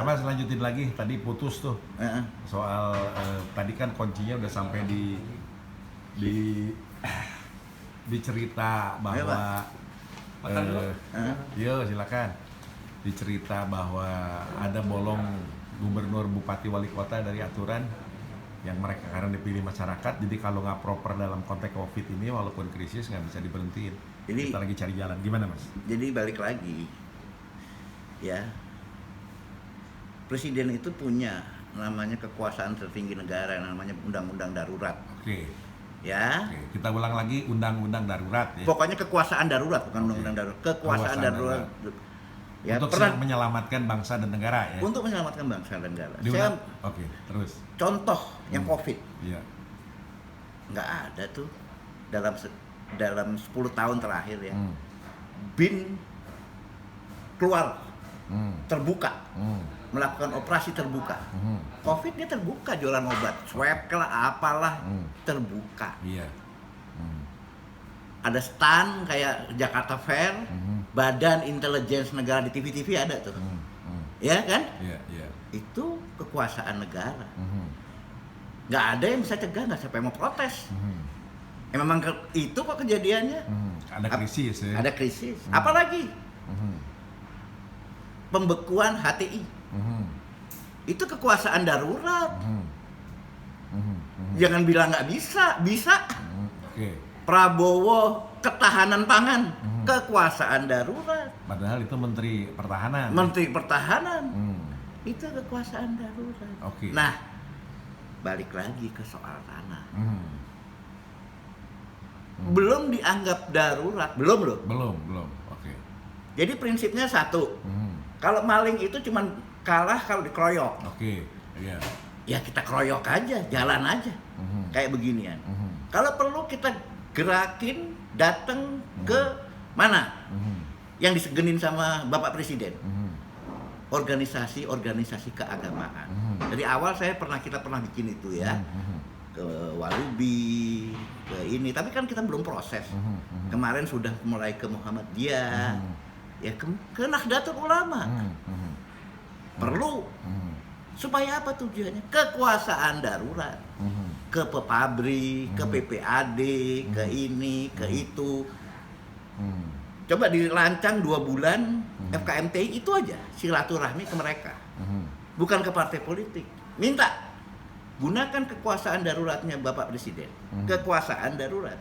Mas lanjutin lagi, tadi putus tuh soal tadi kan kuncinya udah sampai di di cerita bahwa yo silakan dicerita bahwa ada bolong gubernur, bupati, wali kota dari aturan yang mereka karena dipilih masyarakat, jadi kalau nggak proper dalam konteks COVID ini walaupun krisis nggak bisa diberhentiin. Jadi, kita lagi cari jalan, gimana Mas? Jadi balik lagi, ya presiden itu punya namanya kekuasaan tertinggi negara, namanya undang-undang darurat. Oke. Ya. Oke. Kita ulang lagi undang-undang darurat. Ya? Pokoknya kekuasaan darurat, bukan undang-undang darurat. Kekuasaan darurat. Ya, untuk menyelamatkan bangsa dan negara ya. Untuk menyelamatkan bangsa dan negara. Oke, terus. Contoh yang COVID. Iya. Nggak ada tuh dalam 10 tahun terakhir ya. BIN keluar terbuka. Melakukan operasi terbuka. COVID dia terbuka, jualan obat, swab lah apalah terbuka. Iya. Ada stand kayak Jakarta Fair, Badan Intelijen Negara di TV-TV ada tuh. Ya kan? Iya. Itu kekuasaan negara. Nggak ada yang bisa cegah, nggak siapa yang mau protes. Memang itu kok kejadiannya. Ada krisis ya. Ada krisis. Apalagi pembekuan HTI. Itu kekuasaan darurat. Jangan bilang nggak bisa, bisa. Oke. Prabowo ketahanan pangan, kekuasaan darurat. Padahal itu Menteri Pertahanan. Menteri Pertahanan. Itu kekuasaan darurat. Oke. Nah, balik lagi ke soal tanah. Belum dianggap darurat, belum loh. Belum. Oke. Jadi prinsipnya satu. Kalau maling itu cuman kalah kalau dikeroyok. Oke. Iya. Ya kita keroyok aja, jalan aja. Kayak beginian. Kalau perlu kita gerakin, datang ke mana? Yang disegenin sama Bapak Presiden. Organisasi keagamaan. Dari awal kita pernah bikin itu ya. Ke Walubi, ke ini, tapi kan kita belum proses. Kemarin sudah mulai ke Muhammadiyah, ya ke Nahdlatul Ulama. Perlu supaya apa tujuannya? Kekuasaan darurat. Ke pabrik, ke PPAD, ke ini, ke itu. Coba dirancang 2 bulan FKMTI itu aja silaturahmi ke mereka. Bukan ke partai politik. Minta gunakan kekuasaan daruratnya Bapak Presiden. Kekuasaan darurat.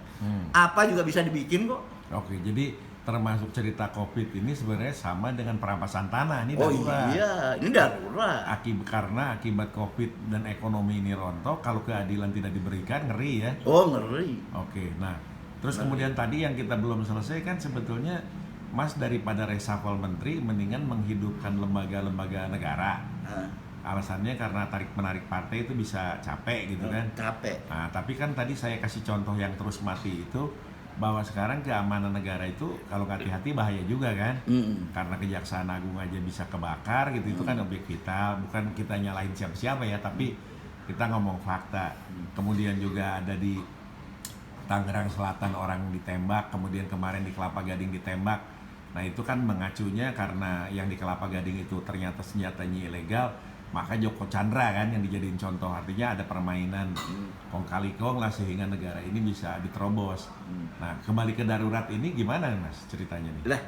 Apa juga bisa dibikin kok. Oke, jadi termasuk cerita COVID ini sebenarnya sama dengan perampasan tanah, ini darurat. Oh iya, ini darurat. Akibat COVID dan ekonomi ini rontok, kalau keadilan tidak diberikan, ngeri ya. Oh, ngeri. Oke, nah terus kemudian tadi yang kita belum selesai kan sebetulnya Mas daripada reshuffle menteri mendingan menghidupkan lembaga-lembaga negara. Alasannya karena tarik-menarik partai itu bisa capek gitu kan. Capek. Nah, tapi kan tadi saya kasih contoh yang terus mati itu bahwa sekarang keamanan negara itu kalau nggak hati-hati bahaya juga kan. Karena Kejaksaan Agung aja bisa kebakar gitu, itu kan objek vital, bukan kita nyalahin siapa-siapa ya, tapi kita ngomong fakta. Kemudian juga ada di Tangerang Selatan orang ditembak, kemudian kemarin di Kelapa Gading ditembak. Nah itu kan mengacunya karena yang di Kelapa Gading itu ternyata senjatanya ilegal, maka Joko Chandra kan yang dijadiin contoh. Artinya ada permainan kong kali kong lah sehingga negara ini bisa diterobos. Nah kembali ke darurat ini gimana Mas ceritanya nih? Lah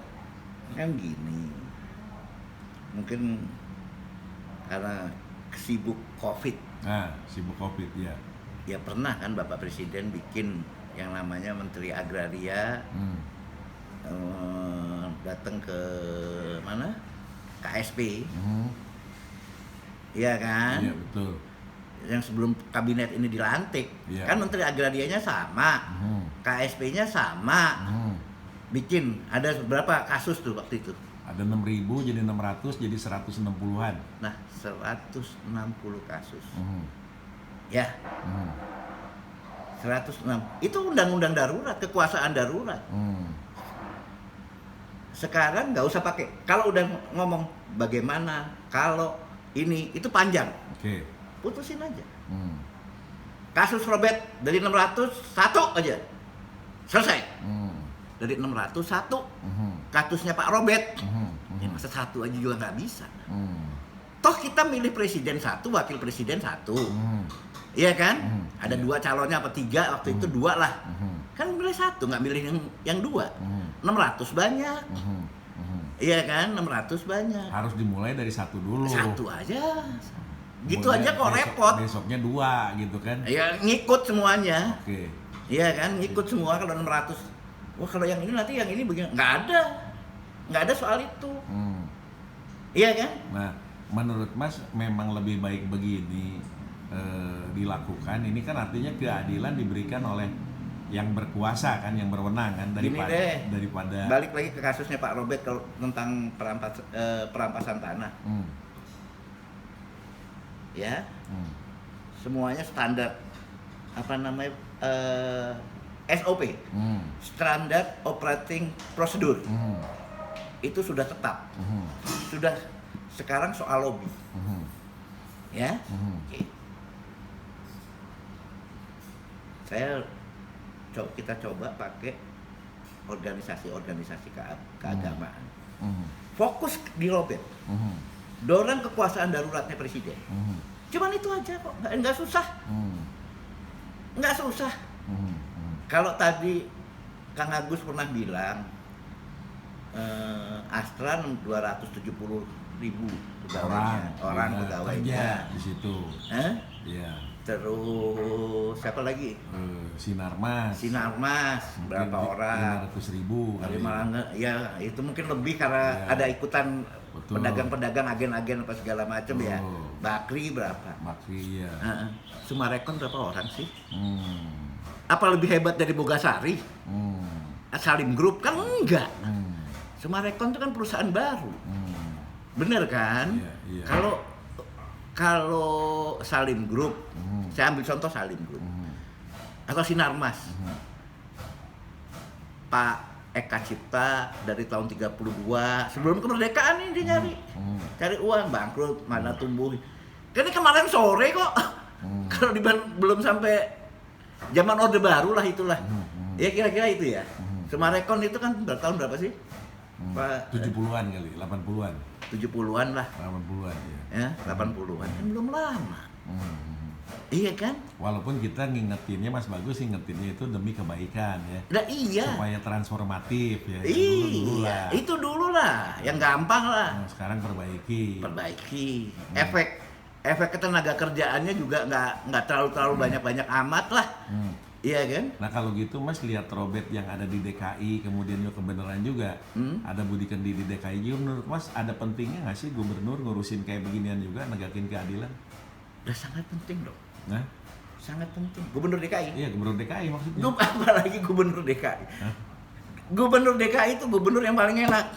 kan gini, mungkin karena sibuk COVID. Nah sibuk COVID ya. Ya pernah kan Bapak Presiden bikin yang namanya Menteri Agraria, datang ke mana? KSP. Iya kan? Iya betul. Yang sebelum kabinet ini dilantik, kan Menteri Agrarianya sama, KSP-nya sama. Bikin ada berapa kasus tuh waktu itu? Ada 6.000 jadi 600 jadi 160-an. Nah 160 kasus. Ya. 106. Itu undang-undang darurat, kekuasaan darurat. Sekarang nggak usah pakai. Kalau udah ngomong bagaimana, kalau ini itu panjang. Oke. Putusin aja. Kasus Robert dari 600 satu aja selesai. Dari 600 satu. Kasusnya Pak Robert. Ya masa satu aja juga nggak bisa. Toh kita milih presiden satu, wakil presiden satu. Iya kan? Ada iya. 2 calonnya apa 3, waktu itu 2 lah. Kan milih satu, nggak milih yang 2. 600 banyak. Iya kan? 600 banyak. Harus dimulai dari satu dulu. Satu aja. Gitu Mulai aja kok repot. Besoknya 2 gitu kan. Ya ngikut semuanya. Oke. Iya kan? Ngikut semua kalau 600. Wah, kalau yang ini nanti yang ini begini. Nggak ada. Nggak ada soal itu. Iya kan? Nah, menurut Mas memang lebih baik begini dilakukan. Ini kan artinya keadilan diberikan oleh yang berkuasa kan, yang berwenang kan, daripada balik lagi ke kasusnya Pak Robert kalau tentang perampasan tanah. Ya. Semuanya standar apa namanya SOP. Standard Operating Procedure. Itu sudah tetap. Sudah sekarang soal lobby. Ya. Oke. Kita coba pakai organisasi keagamaan. Fokus di Robert. Dorong kekuasaan daruratnya presiden. Cuman itu aja kok, nggak susah. Nggak susah. Kalau tadi Kang Agus pernah bilang Astra 270.000 orang pegawainya di situ. Iya. Terus siapa lagi? Sinarmas berapa orang? 500.000 kali. Ya itu mungkin lebih karena ada ikutan pedagang-pedagang, agen-agen apa segala macam ya. Bakri berapa? Bakri ya. Sumarekon berapa orang sih? Apa lebih hebat dari Bogasari? Salim Group kan enggak. Sumarekon itu kan perusahaan baru. Bener kan? Iya. Kalau Salim Group, saya ambil contoh Salim Group, atau Sinarmas, Pak Eka Cipta dari tahun 32 sebelum kemerdekaan ini dia cari uang, bangkrut, mana tumbuh. Kan ini kemarin sore kok, kalau belum sampai zaman Orde Baru lah itulah, ya kira-kira itu ya. Sumarekon itu kan tahun berapa sih? 70-an kali, 80-an. 70-an lah. 80-an ya. 80-an kan belum lama. Iya kan? Walaupun kita ngingetinnya Mas Bagus ngingetinnya itu demi kebaikan ya. Nah, iya. Supaya transformatif ya. Iya, itu dulu lah, yang gampang lah. Nah, sekarang perbaiki. Efek ketenaga kerjaannya juga nggak terlalu banyak amat lah. Iya kan? Nah kalau gitu Mas lihat Robert yang ada di DKI, kemudian juga kebenaran juga ada Budi Kendi di DKI juga, menurut Mas ada pentingnya nggak sih gubernur ngurusin kayak beginian juga, negakin keadilan? Udah sangat penting dong. Nah? Sangat penting. Gubernur DKI? Iya gubernur DKI maksudnya. Apalagi gubernur DKI? Gubernur DKI itu gubernur yang paling enak.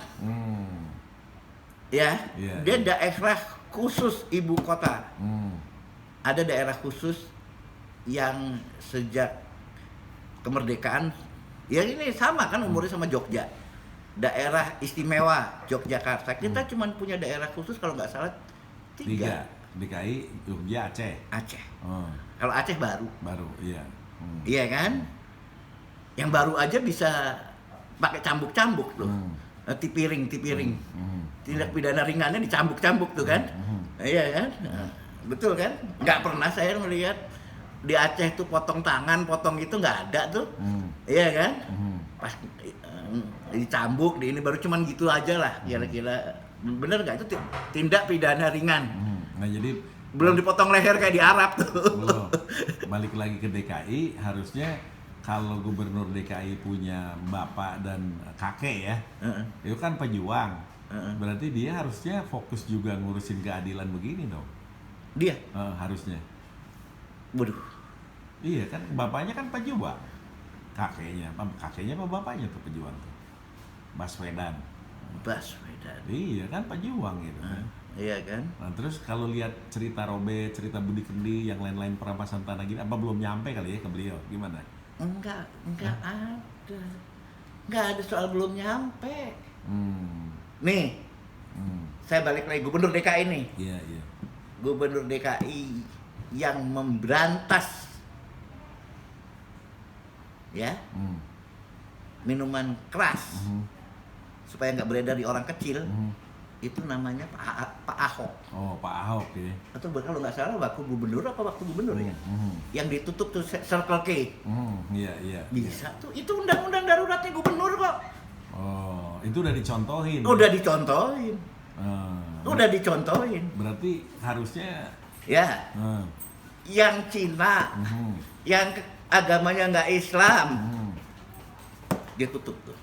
Ya, dia daerah khusus ibu kota. Ada daerah khusus yang sejak kemerdekaan, ya ini sama kan umurnya sama Jogja, daerah istimewa Yogyakarta. Kita cuma punya daerah khusus kalau nggak salah 3. DKI, Jogja, Aceh. Kalau Aceh baru, iya. Iya kan? Yang baru aja bisa pakai cambuk-cambuk tuh, tipiring. Tindak pidana ringannya dicambuk-cambuk tuh kan? Iya kan? Betul kan? Nggak pernah saya melihat di Aceh tuh potong tangan, potong itu nggak ada tuh. Iya kan? Pas dicambuk, di ini baru cuman gitu aja lah kira-kira. Bener nggak itu tindak pidana ringan. Nah jadi belum dipotong leher kayak di Arab tuh. Belum. Balik lagi ke DKI, harusnya kalau gubernur DKI punya bapak dan kakek ya, itu kan pejuang. Berarti dia harusnya fokus juga ngurusin keadilan begini dong. Dia? Harusnya. Waduh. Iya kan, bapaknya kan pejuang. Kakeknya apa bapaknya tuh pejuang tuh? Baswedan. Iya kan pejuang gitu kan. Iya kan. Nah terus kalau lihat cerita Robert, cerita Budi Kendi, yang lain-lain perampasan tanah gini, apa belum nyampe kali ya ke beliau? Gimana? Enggak ada. Enggak ada soal belum nyampe. Nih, saya balik lagi Gubernur DKI nih. Iya. Gubernur DKI yang memberantas ya minuman keras supaya nggak beredar di orang kecil, itu namanya Pak Ahok. Oh, Pak Ahok ya. Atau kalau nggak salah waktu gubernur apa waktu gubernur ya? Yang ditutup tuh Circle K. Iya. Bisa tuh, itu undang-undang daruratnya gubernur kok. Oh, itu udah dicontohin. Udah dicontohin. Udah dicontohin. Berarti harusnya Ya. Yang Cina, yang agamanya nggak Islam, dia tutup tuh.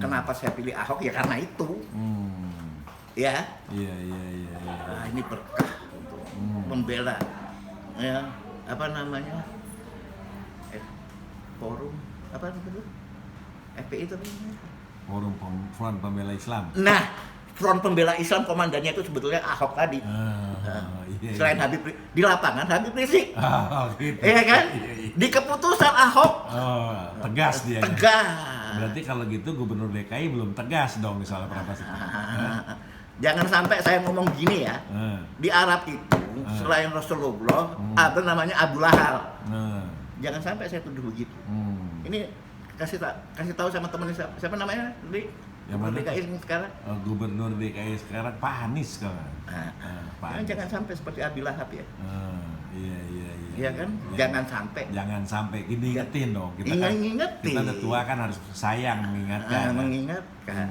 Kenapa saya pilih Ahok ya karena itu. Ya. Iya. Nah, ini berkah untuk membela ya apa namanya forum apa itu FPI itu Forum Front Pembela Islam. Nah, Front Pembela Islam komandannya itu sebetulnya Ahok tadi. Iya. Selain Habib di lapangan Habib Rizik. Gitu. Iya kan? Iya. Di keputusan Ahok Tegas dia. tegas. Berarti kalau gitu Gubernur DKI belum tegas dong soal perampasan. Jangan sampai saya ngomong gini ya. Di Arab itu selain Rasulullah ada namanya Abu Lahal. Jangan sampai saya tuduh begitu. Ini kasih tahu sama temen siapa namanya di Gubernur DKI sekarang? Gubernur DKI sekarang Pak Anies kan. Jangan sampai seperti Abi Lahab ya. Iya. Iya kan? Ya. Jangan sampai. Diingetin dong. Kita udah tua kan harus sayang mengingatkan. Mengingatkan.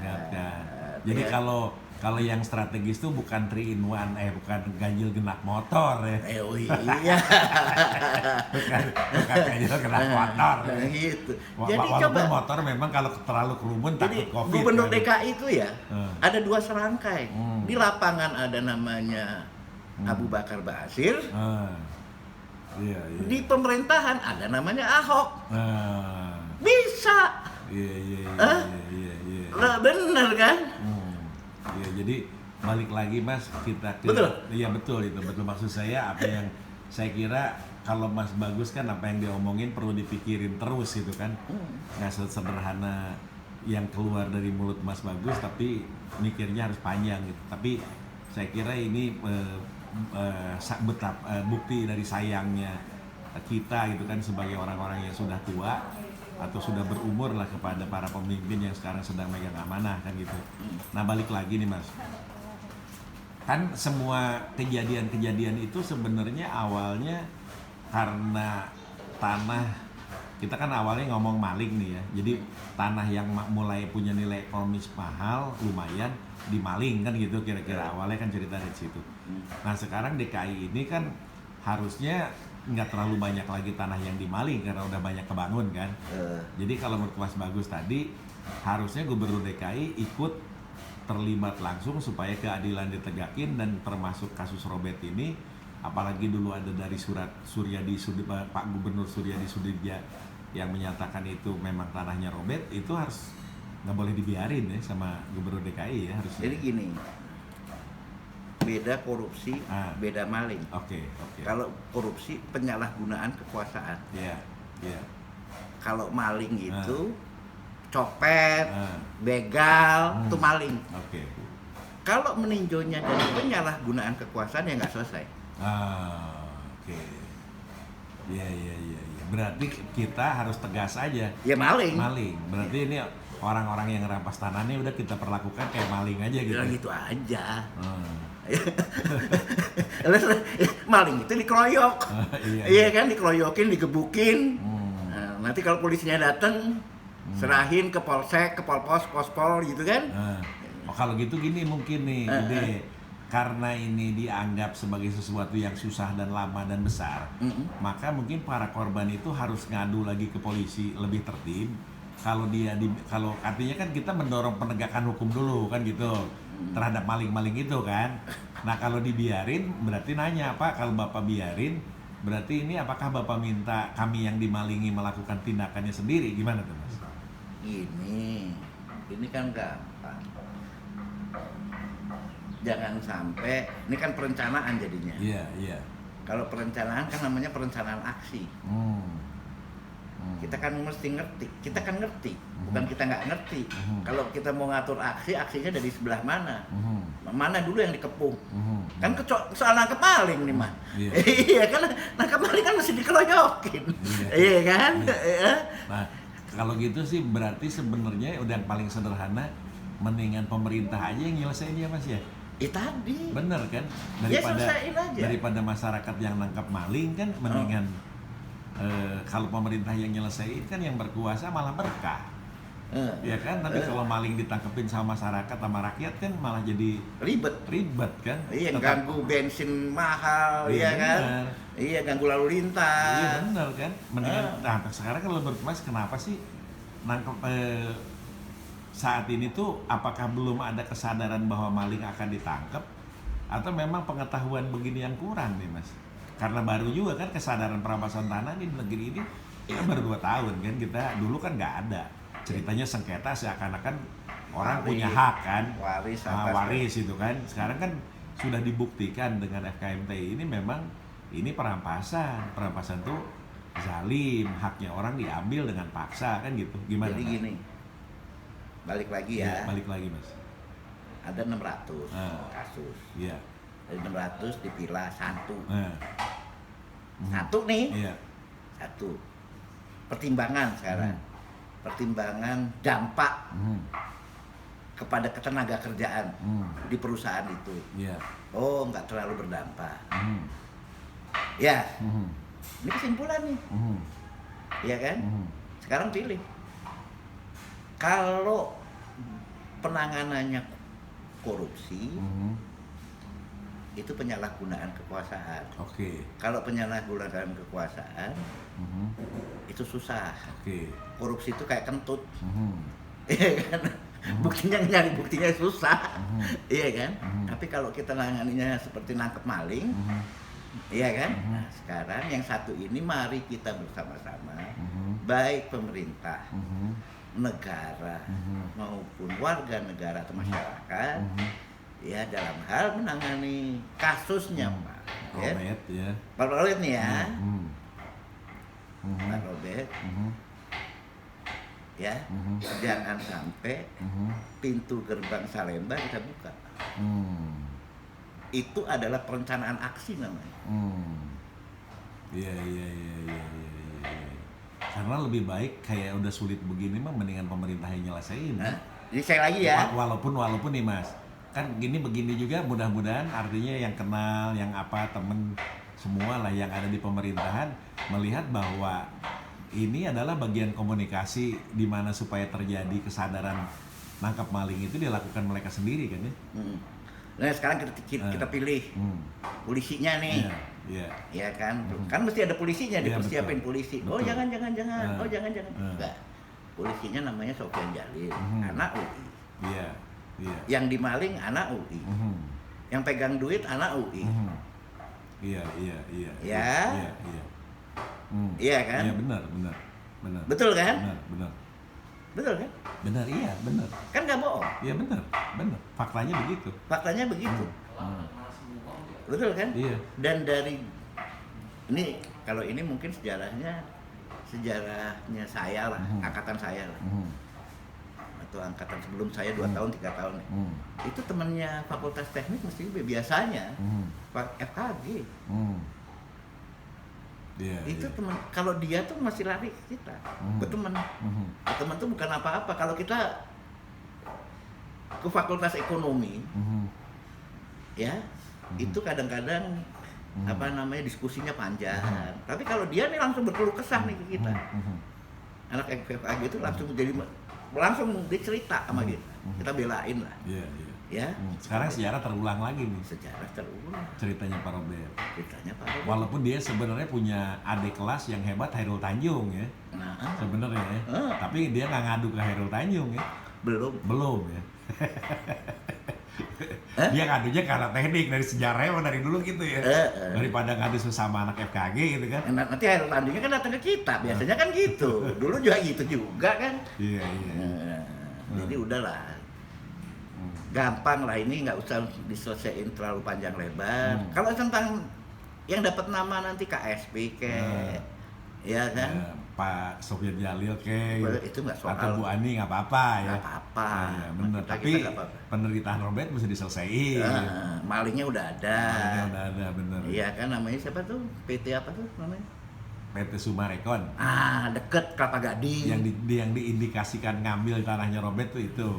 Jadi kalau yang strategis tuh bukan 3-in-1, bukan ganjil genap motor ya. Iya. bukan ganjil genap motor. Gitu. Jadi walaupun motor memang kalau terlalu kerumun takut COVID. Gubernur DKI itu ya ada 2 serangkai. Di lapangan ada namanya Abu Bakar Basir. Iya. Di pemerintahan ada namanya Ahok. Bisa. Iya. Bener kan? Iya, jadi balik lagi Mas, kita ke... Betul? Iya betul, itu betul maksud saya. Apa yang saya kira kalau Mas Bagus kan apa yang dia omongin perlu dipikirin terus gitu kan. Nggak sederhana yang keluar dari mulut Mas Bagus, tapi mikirnya harus panjang gitu. Tapi saya kira ini bukti dari sayangnya kita gitu kan sebagai orang-orang yang sudah tua atau sudah berumur lah kepada para pemimpin yang sekarang sedang megang amanah kan gitu. Nah balik lagi nih Mas, kan semua kejadian-kejadian itu sebenarnya awalnya karena tanah, kita kan awalnya ngomong maling nih ya, jadi tanah yang mulai punya nilai ekonomis mahal lumayan dimaling kan gitu kira-kira awalnya kan cerita dari situ. Nah sekarang DKI ini kan harusnya nggak terlalu banyak lagi tanah yang dimaling karena udah banyak kebangun kan. Jadi kalau menurut Mas Bagus tadi harusnya Gubernur DKI ikut terlibat langsung supaya keadilan ditegakin, dan termasuk kasus Robert ini, apalagi dulu ada dari surat Pak Gubernur Suryadi Sudibja yang menyatakan itu memang tanahnya Robert, itu harus nggak boleh dibiarin ya sama Gubernur DKI ya harusnya. Jadi gini, beda korupsi, beda maling. Oke. Kalau korupsi penyalahgunaan kekuasaan. Iya. Kalau maling itu copet, begal, itu maling. Oke. Kalau meninjaunya dari penyalahgunaan kekuasaan ya nggak selesai. Oke. Iya. Berarti kita harus tegas aja. Ya maling. Berarti ini orang-orang yang rampas tanahnya udah kita perlakukan kayak maling aja gitu. Ya gitu aja. Maling itu dikeroyok. Iya kan, dikeroyokin, digebukin. Nah, nanti kalau polisinya datang, serahin ke polsek, ke polpos, pospol gitu kan. Kalau gitu gini mungkin nih, Gede. Karena ini dianggap sebagai sesuatu yang susah dan lama dan besar, maka mungkin para korban itu harus ngadu lagi ke polisi lebih tertib. Kalau artinya kan kita mendorong penegakan hukum dulu kan gitu terhadap maling-maling itu kan. Nah kalau dibiarin berarti nanya, Pak, kalau Bapak biarin berarti ini apakah Bapak minta kami yang dimalingi melakukan tindakannya sendiri, gimana tuh Mas? Ini kan gampang. Jangan sampai, ini kan perencanaan jadinya. Iya. Kalau perencanaan kan namanya perencanaan aksi. Kita kan mesti ngerti, bukan kita nggak ngerti. Kalau kita mau ngatur aksinya dari sebelah mana? Mana dulu yang dikepung? Kan soal nangkep maling nih mah. Iya kan, nangkep maling kan mesti dikeroyokin. Iya kan? Nah, kalau gitu sih berarti sebenarnya udah yang paling sederhana, mendingan pemerintah aja yang nyelesain ya Mas ya. Tadi. Bener kan? Ya selesaiin aja. Daripada masyarakat yang nangkap maling kan mendingan kalau pemerintah yang nyelesain kan yang berkuasa malah berkah. Ya kan, tapi kalau maling ditangkepin sama masyarakat sama rakyat kan malah jadi ribet kan. Iya, ganggu bensin mahal, iya kan? Bener. Iya, ganggu lalu lintas. Iya bener kan. Mendingan nah sekarang kalau menurut Mas kenapa sih nangkep saat ini tuh apakah belum ada kesadaran bahwa maling akan ditangkap atau memang pengetahuan begini yang kurang nih Mas? Karena baru juga kan kesadaran perampasan tanah di negeri ini kan baru 2 tahun kan, kita dulu kan nggak ada. Ceritanya sengketa seakan-akan orang punya hak kan, waris itu kan. Sekarang kan sudah dibuktikan dengan FKMTI ini memang ini perampasan tuh zalim, haknya orang diambil dengan paksa kan gitu. Gimana? Jadi gini, balik lagi ya. Balik lagi Mas. Ada 600 kasus. Iya. Dari 600 dipilah satu. Mhm. Satu nih. Iya. Satu. Pertimbangan sekarang. Pertimbangan dampak kepada ketenaga kerjaan di perusahaan itu. Iya. Oh, nggak terlalu berdampak. Ya. Ini kesimpulan nih. Iya kan? Sekarang pilih. Kalau penanganannya korupsi, itu penyalahgunaan kekuasaan. Oke. Kalau penyalahgunaan kekuasaan, itu susah. Oke. Korupsi itu kayak kentut, iya kan? Buktinya nyari buktinya susah, iya kan? Tapi kalau kita nanganinya seperti nangkep maling, iya kan? Nah, sekarang yang satu ini mari kita bersama-sama, baik pemerintah, negara maupun warga negara atau masyarakat, ya dalam hal menangani kasusnya Pak. Robert ya. Pak Robert nih ya. Pak Robert. Ya, jangan sampai pintu gerbang Salemba kita buka. Itu adalah perencanaan aksi namanya. Iya. Karena lebih baik kayak udah sulit begini mah mendingan pemerintah yang nyelesain. Jadi saya lagi ya. Walaupun nih Mas, kan begini juga mudah-mudahan artinya yang kenal, yang temen semua lah yang ada di pemerintahan melihat bahwa ini adalah bagian komunikasi di mana supaya terjadi kesadaran nangkap maling itu dilakukan mereka sendiri kan ya. Nah sekarang kita pilih polisinya nih. Iya. Ya kan, kan mesti ada polisinya, dipersiapin polisi. Betul. Oh jangan. Oh jangan. Enggak. Polisinya namanya Sofyan Jalil, anak UI. Iya. Yang dimaling anak UI. Yang pegang duit anak UI. Iya. Ya. Iya kan? Iya benar. Betul kan? Benar. Betul kan? Benar, iya benar. Kan nggak bohong. Iya benar. Faktanya begitu. Betul kan? Iya. Dan dari ini kalau ini mungkin sejarahnya saya lah, angkatan saya lah. Atau angkatan sebelum saya 2 tahun 3 tahun. Itu temannya Fakultas Teknik mesti biasanya Pak FKG. Itu teman, kalau dia tuh masih lari ke kita, berteman. Teman tuh bukan apa-apa. Kalau kita ke Fakultas Ekonomi, ya itu kadang-kadang diskusinya panjang. Tapi kalau dia nih langsung berkeluh kesah nih ke kita. Anak FKG itu langsung dicerita sama kita. Kita belain lah. Iya. Ya. Sekarang sejarah terulang lagi nih. Ceritanya Pak Robert. Walaupun dia sebenarnya punya adik kelas yang hebat, Hairul Tanjung ya. Sebenarnya ya. Tapi dia nggak ngadu ke Hairul Tanjung ya. Belum ya. Dia ngadunya karena teknik, dari sejarahnya dari dulu gitu ya. Daripada ngadu sesama anak FKG gitu kan. Nanti Hairul Tanjungnya kan datang ke kita, biasanya kan gitu. Dulu juga gitu juga kan. Iya. Jadi udahlah. Gampang lah, ini nggak usah diselesaikan terlalu panjang lebar. Kalau tentang yang dapat nama nanti KSP ya kan? Ya, Pak Sofyan Jalil itu nggak soal. Atau Bu Ani nggak apa-apa ya. Nggak apa-apa. Ya, bener. Tapi penderitaan Robert bisa diselesaikan. Malingnya udah ada. Bener. Iya kan, namanya siapa tuh? PT apa tuh namanya? PT Sumarekon. Deket Kelapa Gading. Yang diindikasikan ngambil tanahnya Robert tuh itu.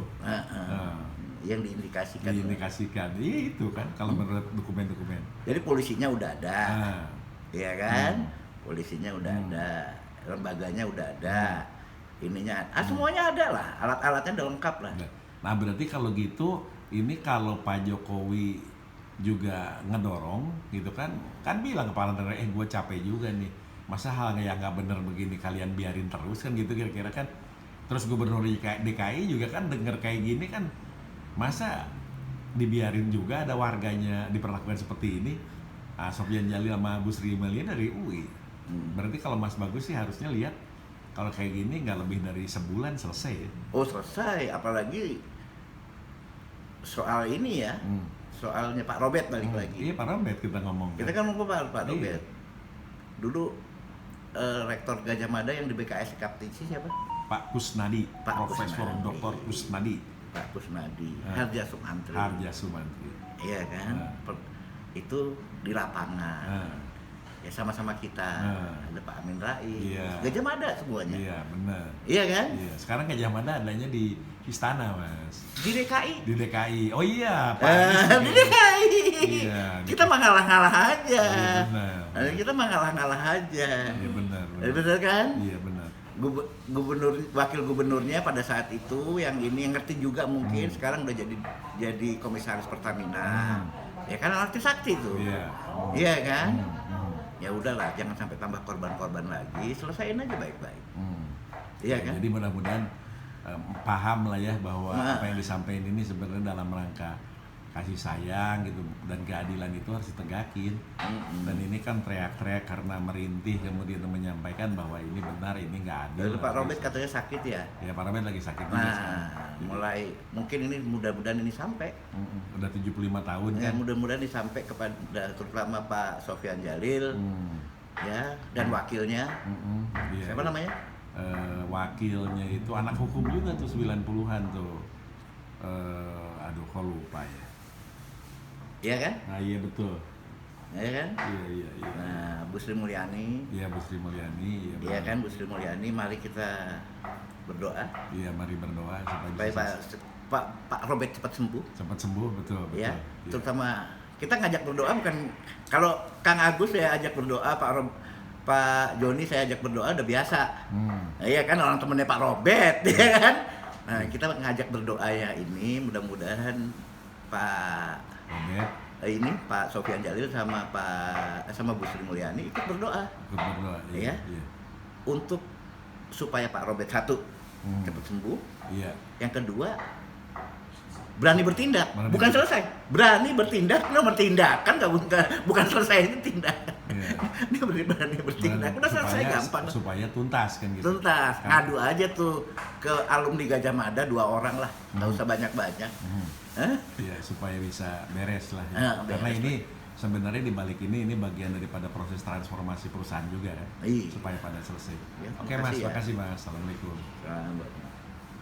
yang diindikasikan. Diindikasikan, itu kan kalau menurut dokumen-dokumen. Jadi polisinya udah ada, ya kan? Polisinya udah ada, lembaganya udah ada, ininya, semuanya ada lah, alat-alatnya udah lengkap lah. Nah berarti kalau gitu, ini kalau Pak Jokowi juga ngedorong gitu kan bilang kepala daerah, gue capek juga nih, masa hal yang nggak bener begini kalian biarin terus kan gitu kira-kira kan. Terus gubernur DKI juga kan denger kayak gini kan, masa dibiarin juga ada warganya diperlakukan seperti ini. Sofyan Djalil sama Bu Sri Mulyani dari UI. Berarti kalau Mas Bagus sih harusnya lihat kalau kayak gini nggak lebih dari sebulan selesai. Oh selesai, apalagi soal ini ya, soalnya Pak Robert balik lagi. Iya Pak Robert kita ngomong. Kita kan ngomong Pak Robert. Dulu rektor Gajah Mada yang di BKS Kaptisi siapa? Pak Kusnadi, Profesor Dr. Kusnadi. Pak Kusnadi, Harja Sumantri. Iya kan? Itu di lapangan. Ya sama-sama kita. Ada Pak Amin Rais. Gajah Mada semuanya. Iya, benar. Iya kan? Iya, sekarang Gajah Mada adanya di Istana, Mas. Di DKI. Di DKI. Oh iya, Pak. Di DKI. Iya. Kita mengalah-ngalah aja. Iya, benar. Kita mengalah-ngalah aja. Iya, benar. Benar kan? Iya, benar. Wakil gubernurnya pada saat itu yang ngerti juga mungkin sekarang udah jadi komisaris Pertamina. Ya kan arti sakti tuh. Iya kan? Ya udahlah, jangan sampai tambah korban-korban lagi, selesaiin aja baik-baik. Iya kan? Jadi mudah-mudahan paham lah ya bahwa apa yang disampaikan ini sebenarnya dalam rangka kasih sayang gitu, dan keadilan itu harus ditegakin. Dan ini kan teriak-teriak karena merintih kemudian menyampaikan bahwa ini benar, ini nggak adil. Lalu Pak Robert katanya sakit ya? Ya Pak Robert lagi sakit. Mulai mungkin ini mudah-mudahan ini sampai. Udah 75 tahun ya, kan. Mudah-mudahan disampai kepada terutama Pak Sofyan Djalil ya, dan wakilnya. Siapa namanya? Wakilnya itu anak hukum juga tuh 90-an tuh. Aduh kok lupa ya. Iya kan? Nah iya betul. Iya kan? Iya. Nah, Bu Sri Mulyani. Iya Bu Sri Mulyani. Iya kan Bu Sri Mulyani, mari kita berdoa. Iya mari berdoa supaya Pak Robert cepat sembuh. Cepat sembuh, betul. Ya, terutama kita ngajak berdoa bukan kalau Kang Agus saya ajak berdoa, Pak Joni saya ajak berdoa udah biasa. Iya kan, orang temennya Pak Robert, ya kan? Nah, kita ngajak berdoa ya ini, mudah-mudahan Pak Robert, ini Pak Sofyan Djalil sama Bu Sri Mulyani ikut berdoa. Iya. Untuk supaya Pak Robert satu cepat sembuh. Iya. Yang kedua berani bertindak, bukan selesai. Berani bertindak, kan bukan selesai ini tindakan. Dia berani bertindak, udah selesai gampang. Supaya tuntas kan gitu. Tuntas, ngadu aja tuh ke alumni Gajah Mada 2 orang lah, nggak usah banyak-banyak. Iya, supaya bisa beres lah. Ya. Karena ini sebenarnya di balik ini bagian daripada proses transformasi perusahaan juga kan. Supaya pada selesai. Oke Mas, makasih Mas. Assalamualaikum.